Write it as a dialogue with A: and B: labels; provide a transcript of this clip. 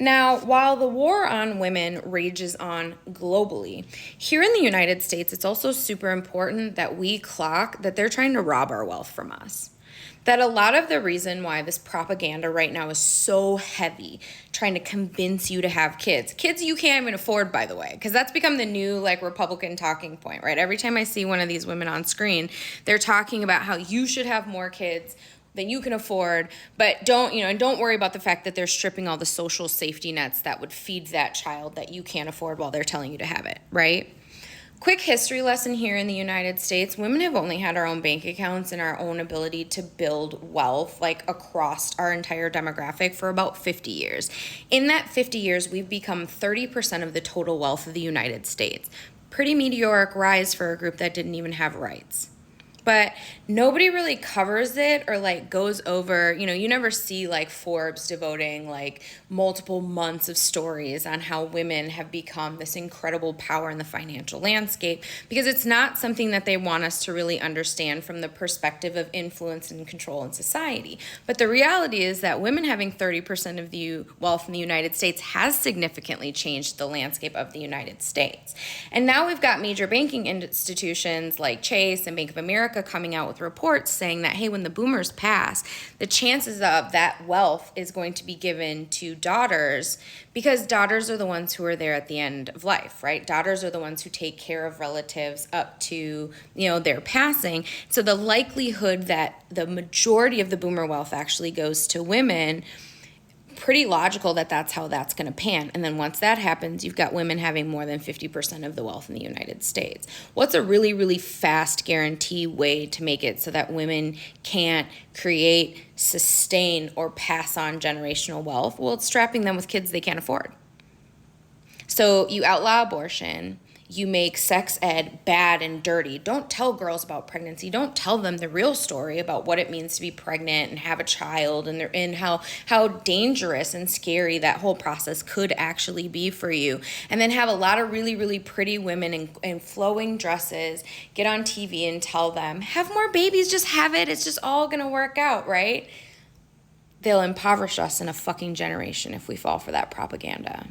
A: Now, while the war on women rages on globally, here in the United States, it's also super important that we clock that they're trying to rob our wealth from us. That a lot of the reason why this propaganda right now is so heavy, trying to convince you to have kids you can't even afford, by the way, because that's become the new Republican talking point, right? Every time I see one of these women on screen, they're talking about how you should have more kids than you can afford, but don't worry about the fact that they're stripping all the social safety nets that would feed that child that you can't afford while they're telling you to have it, right? Quick history lesson here in the United States. Women have only had our own bank accounts and our own ability to build wealth across our entire demographic for about 50 years. In that 50 years, we've become 30% of the total wealth of the United States. Pretty meteoric rise for a group that didn't even have rights. But nobody really covers it or goes over, you never see Forbes devoting multiple months of stories on how women have become this incredible power in the financial landscape, because it's not something that they want us to really understand from the perspective of influence and control in society. But the reality is that women having 30% of the wealth in the United States has significantly changed the landscape of the United States. And now we've got major banking institutions like Chase and Bank of America coming out with reports saying that, hey, when the boomers pass, the chances of that wealth is going to be given to daughters, because daughters are the ones who are there at the end of life, right? Daughters are the ones who take care of relatives up to, their passing. So the likelihood that the majority of the boomer wealth actually goes to women, pretty logical that that's how that's going to pan. And then once that happens, you've got women having more than 50% of the wealth in the United States. What's a really, really fast guarantee way to make it so that women can't create, sustain, or pass on generational wealth? Well, it's strapping them with kids they can't afford. So you outlaw abortion. You make sex ed bad and dirty. Don't tell girls about pregnancy. Don't tell them the real story about what it means to be pregnant and have a child, and how dangerous and scary that whole process could actually be for you. And then have a lot of really, really pretty women in flowing dresses get on TV and tell them, have more babies, just have it. It's just all going to work out, right? They'll impoverish us in a fucking generation if we fall for that propaganda.